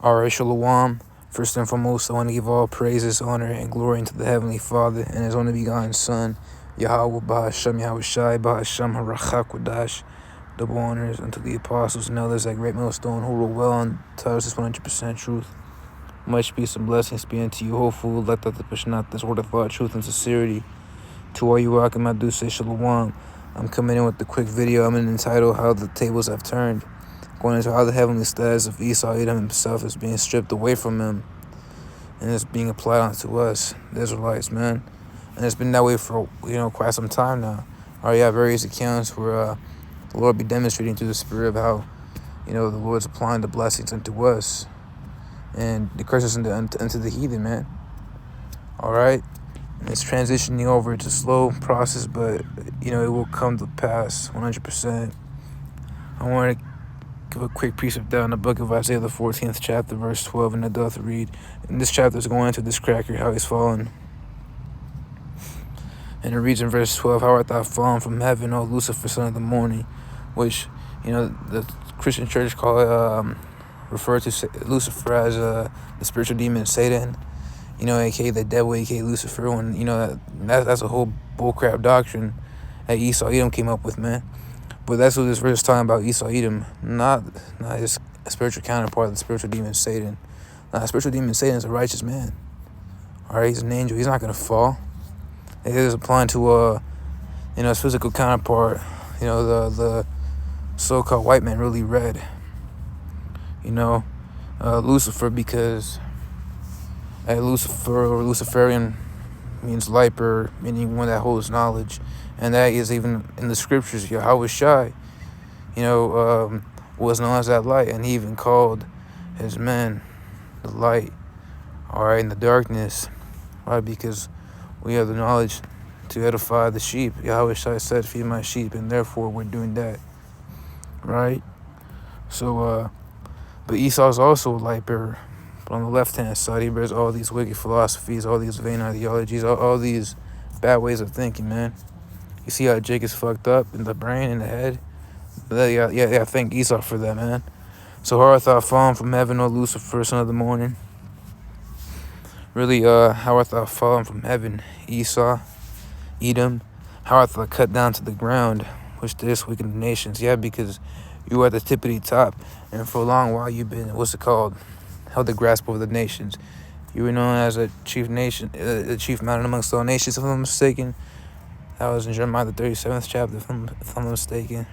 Alright, Shalom. First and foremost, I want to give all praises, honor, and glory unto the Heavenly Father and His only begotten Son, Yahweh Bahasham Yahushai Bahasham Harachakwadash. Double honors unto the apostles and others at Great Millstone who rule well and tell us this 100% truth. Much peace and blessings be unto you, hopeful, let that the Pashnat, this word of thought, truth, and sincerity. To all you welcome, I do say Shalom. I'm coming in with the quick video. I'm entitled How the Tables Have Turned, going into how the heavenly status of Esau Edom himself is being stripped away from him and it's being applied onto us, the Israelites, man. And it's been that way for, quite some time now. Already have various accounts where the Lord be demonstrating through the Spirit of how, the Lord's applying the blessings unto us and the curses into the heathen, man. All right? And it's transitioning over. It's a slow process, but, it will come to pass 100%. I want to give a quick precept down the book of Isaiah, the 14th chapter, verse 12, and it doth read. And this chapter is going into this cracker, how he's fallen. And it reads in verse 12, How art thou fallen from heaven, O Lucifer, son of the morning? Which, the Christian church refer to Lucifer as the spiritual demon Satan, aka the devil, aka Lucifer. When, that's a whole bullcrap doctrine that Esau Edom came up with, man. But that's what this verse is talking about, Esau Edom, not his spiritual counterpart, the spiritual demon Satan. The spiritual demon Satan is a righteous man. All right, he's an angel. He's not going to fall. It is applying to, his physical counterpart, the so-called white man, really red. Lucifer, because Lucifer or Luciferian means light, meaning one that holds knowledge. And that is even in the scriptures. Yahweh Shai, was known as that light. And he even called his men the light, all right, in the darkness, right? Because we have the knowledge to edify the sheep. Yahweh Shai said, feed my sheep, and therefore we're doing that, right? So, but Esau is also a light bearer. But on the left-hand side, he bears all these wicked philosophies, all these vain ideologies, all these bad ways of thinking, man. You see how Jake is fucked up in the brain and the head? Yeah, thank Esau for that, man. So how art thou fallen from heaven, O Lucifer, son of the morning? Really, how art thou fallen from heaven, Esau, Edom? How art thou cut down to the ground, which this wicked nations? Yeah, because you are at the tippity top, and for a long while you've been, held the grasp over the nations. You were known as a chief nation, a chief mountain amongst all nations, if I'm not mistaken. That was in Jeremiah, the 37th chapter, if I'm not mistaken.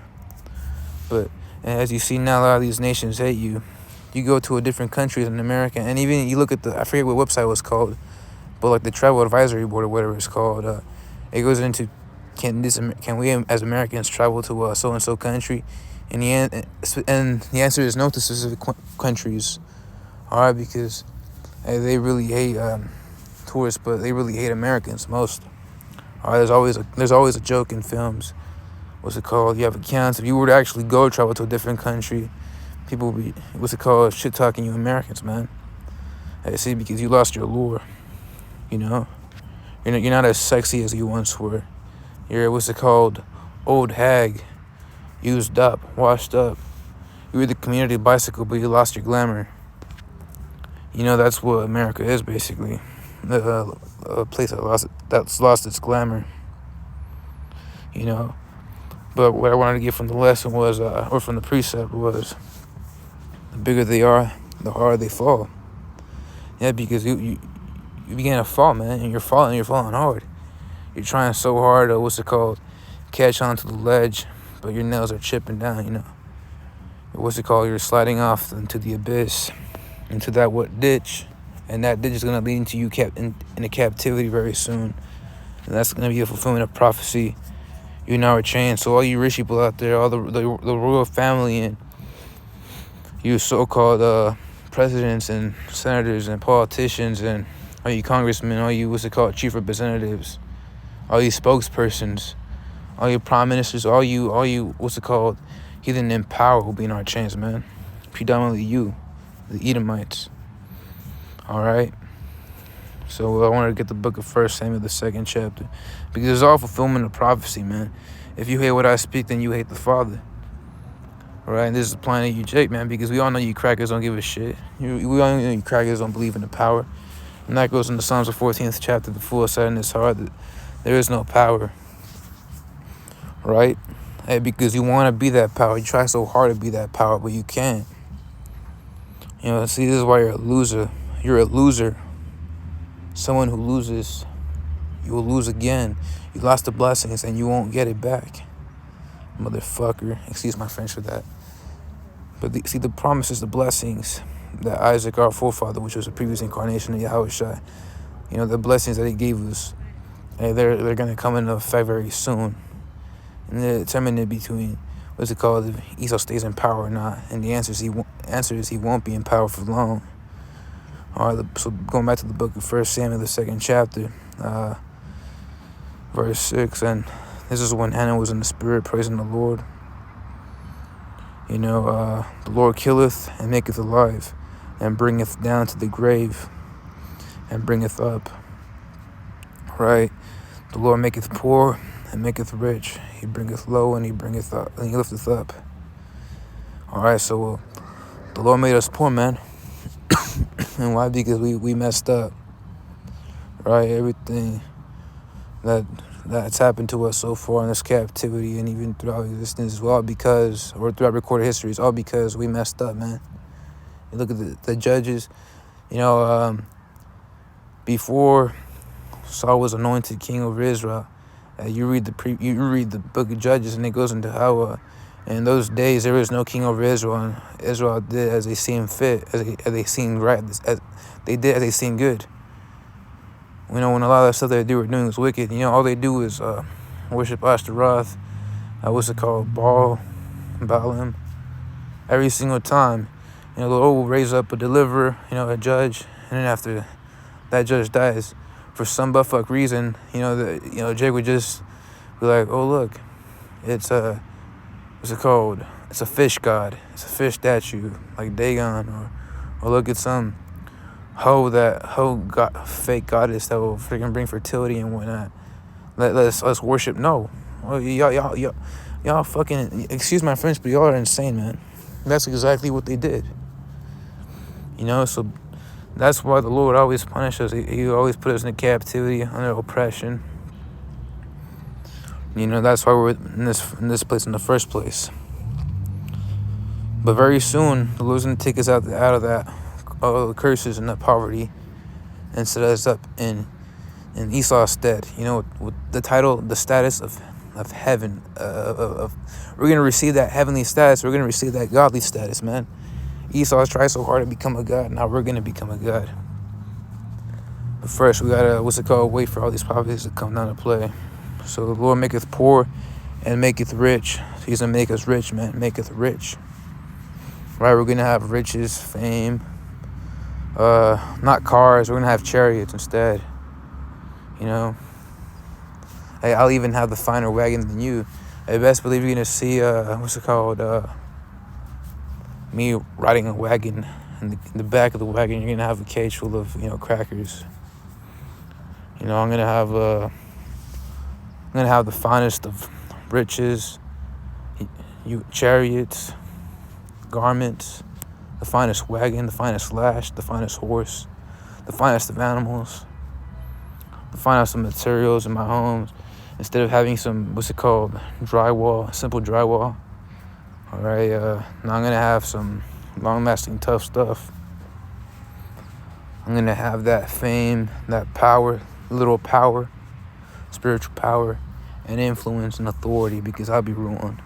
But as you see now, a lot of these nations hate you. You go to a different country in America, and even you look at I forget what website it was called, but like the Travel Advisory Board or whatever it's called, it goes into, can we as Americans travel to so-and-so country? And the answer is no to specific countries, all right, because they really hate tourists, but they really hate Americans most. All right, there's always a joke in films. What's it called? You have accounts. If you were to actually go travel to a different country, people will be, shit talking you Americans, man. See, because you lost your allure. You're not as sexy as you once were. You're old hag, used up, washed up. You were the community bicycle, but you lost your glamour. That's what America is, basically. A place that's lost its glamour. But what I wanted to get from the lesson was, or from the precept was, the bigger they are, the harder they fall. Yeah, because you begin to fall, man, and you're falling hard. You're trying so hard to, catch onto the ledge, but your nails are chipping down, You're sliding off into the abyss, into that ditch. And that ditch is going to lead into you in a captivity very soon. And that's going to be a fulfillment of prophecy. You now are changed. So all you rich people out there, all the royal family, and you so-called presidents and senators and politicians, and all you congressmen, all you chief representatives, all you spokespersons, all you prime ministers, all you heathen in power will be in our chains, man. Predominantly you, the Edomites. All right. So I wanted to get the book of 1 Samuel, the 2nd chapter, because it's all fulfillment of prophecy, man. If you hate what I speak, then you hate the Father. Right, and this is applying to you, Jake, man, because we all know you crackers don't give a shit. We all know you crackers don't believe in the power. And that goes into Psalms the 14th chapter, the fool said in his heart that there is no power, right? Hey, because you want to be that power. You try so hard to be that power, but you can't. You know, see, this is why you're a loser. You're a loser. Someone who loses, you will lose again. You lost the blessings and you won't get it back. Motherfucker. Excuse my French for that. But see, the promises, the blessings that Isaac, our forefather, which was a previous incarnation of Yahushua, you know, the blessings that he gave us, they're going to come into effect very soon. And they're determined between, what's it called, if Esau stays in power or not. And the answer is he won't be in power for long. All right, so going back to the book of 1 Samuel, the 2nd chapter, verse 6, and this is when Hannah was in the spirit praising the Lord. You know, the Lord killeth and maketh alive, and bringeth down to the grave, and bringeth up. Right? The Lord maketh poor and maketh rich. He bringeth low and he bringeth up, and he lifteth up. All right, so the Lord made us poor, man. And why? Because we messed up. Right? Everything that's happened to us so far in this captivity and even throughout existence is all because, or throughout recorded history, it's all because we messed up, man. You look at the judges, you know, before Saul was anointed king over Israel, you read the book of Judges, and it goes into how in those days there was no king over Israel, and Israel did as they seemed fit, as they seemed right, as they did as they seemed good. You know, when a lot of the stuff they were doing was wicked, you know, all they do is worship Ashtaroth, what's it called, Baalim, every single time. You know, the Lord will raise up a deliverer, you know, a judge, and then after that judge dies, for some buttfuck reason, Jake would just be like, oh, look, it's what's it called? It's a fish god. It's a fish statue, like Dagon, or look at some fake goddess that will freaking bring fertility and whatnot. Let's worship. No, y'all fucking, excuse my French, but y'all are insane, man. That's exactly what they did. You know, so that's why the Lord always punishes us. He always put us in captivity, under oppression. You know, that's why we're in this place in the first place. But very soon, the Lord's going to take us out of that, all the curses and that poverty, and set us up in Esau's stead. You know, with the title, the status of heaven. We're going to receive that heavenly status. We're going to receive that godly status, man. Esau's tried so hard to become a god. Now we're going to become a god. But first, we got to, wait for all these prophecies to come down to play. So the Lord maketh poor and maketh rich. So he's going to make us rich, man. Maketh rich. Right? We're going to have riches, fame. Not cars. We're going to have chariots instead. You know? Hey, I'll even have the finer wagon than you. I best believe you're going to see, me riding a wagon. In the back of the wagon, you're going to have a cage full of, crackers. You know, I'm going to have the finest of riches, chariots, garments, the finest wagon, the finest lash, the finest horse, the finest of animals, the finest of materials in my homes. Instead of having some, drywall, simple drywall. All right, now I'm going to have some long-lasting, tough stuff. I'm going to have that fame, that power, literal power, spiritual power, and influence and authority, because I'll be ruling.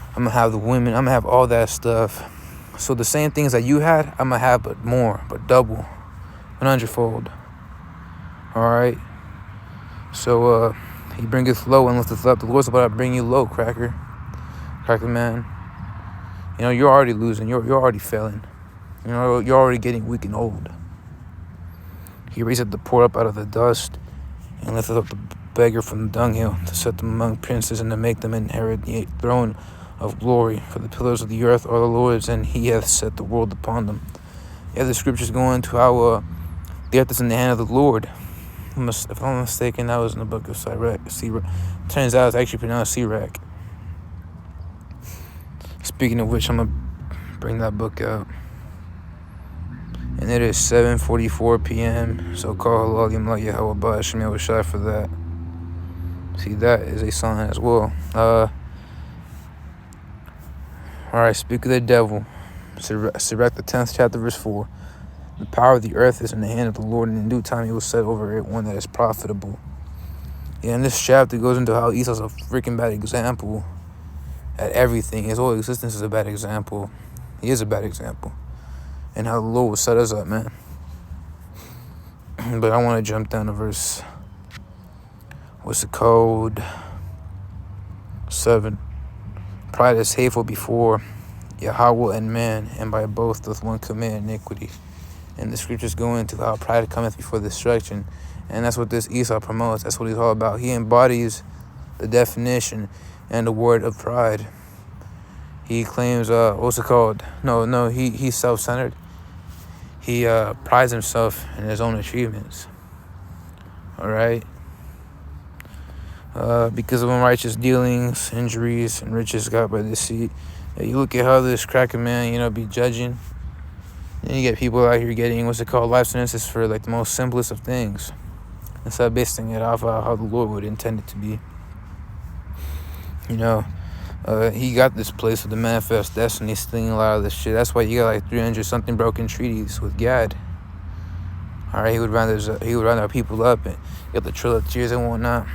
I'm going to have the women. I'm going to have all that stuff. So the same things that you had, I'm going to have, but more, but double, 100-fold. All right? So, he bringeth low and lifteth up. The Lord's about to bring you low, cracker man. You know, you're already losing. You're already failing. You know, you're already getting weak and old. He raiseth the poor up out of the dust, and lifteth up the beggar from the dunghill, to set them among princes, and to make them inherit the throne of glory. For the pillars of the earth are the Lord's, and he hath set the world upon them. Yeah, the scriptures go into how the earth is in the hand of the Lord. If I'm mistaken, that was in the book of Sirach. Turns out it's actually pronounced Sirach. Speaking of which, I'm going to bring that book out. And it is 7:44 p.m. So call Halal Yamla Yahweh Ba'ashem Yahushai for that. See, that is a sign as well. Alright, speak of the devil. Sirach, the 10th chapter, verse 4. The power of the earth is in the hand of the Lord, and in due time he will set over it one that is profitable. Yeah, and this chapter goes into how Esau's a freaking bad example at everything. His whole existence is a bad example. He is a bad example. And how the Lord will set us up, man. But I want to jump down to verse, what's the code? 7. Pride is hateful before Yahweh and man, and by both doth one commit iniquity. And the scriptures go into how pride cometh before destruction. And that's what this Esau promotes. That's what he's all about. He embodies the definition and the word of pride. He claims, what's it called? No, he's self-centered. He prides himself in his own achievements. All right? Because of unrighteous dealings, injuries, and riches got by deceit. You look at how this cracker man, be judging. And you get people out here getting, life sentences for like the most simplest of things. Instead of basing it off how the Lord would intend it to be. He got this place with the manifest destiny, stealing a lot of this shit. That's why you got like 300-something broken treaties with Gad. All right, he would round our people up and get the Trail of Tears and whatnot.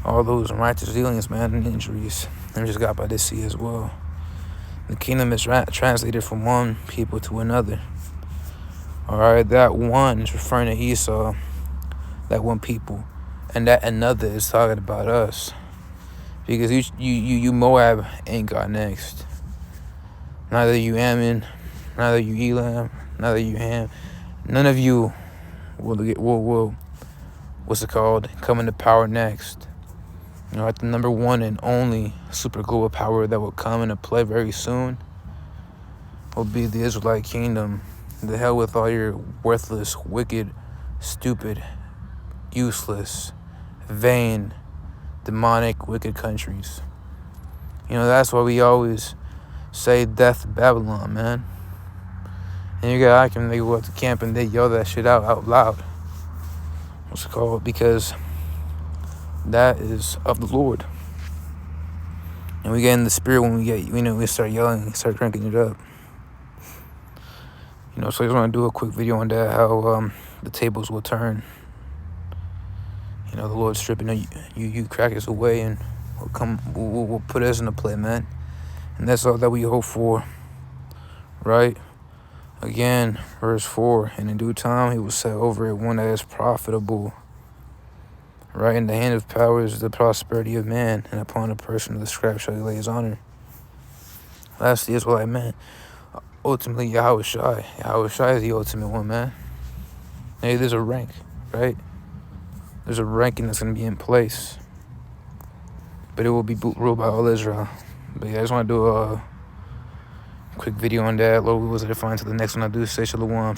All those unrighteous dealings, man, and injuries. And just got by this sea as well. The kingdom is translated from one people to another. All right, that one is referring to Esau, that one people, and that another is talking about us. Because you Moab ain't got next. Neither you Ammon, neither you Elam, neither you Ham. None of you will come into power next. The number one and only super global power that will come into play very soon will be the Israelite kingdom. The hell with all your worthless, wicked, stupid, useless, vain, demonic, wicked countries. That's why we always say death to Babylon, man. And you got Akim, they go up to camp and they yell that shit out loud. Because that is of the Lord. And we get in the spirit when we start yelling, start cranking it up. So I just want to do a quick video on that, how the tables will turn. The Lord stripping you crackers away and will put us in a play, man. And that's all that we hope for, right? Again, verse 4, and in due time he will set over it one that is profitable. Right, in the hand of power is the prosperity of man, and upon a person of the scribe shall he lay his honor. Lastly, is what I meant. Ultimately, Yahushai. Yahushai is the ultimate one, man. Hey, there's a rank, right? There's a ranking that's going to be in place. But it will be ruled by all Israel. But yeah, I just want to do a quick video on that. Lord, we will defined to the next one I do. Say shalom.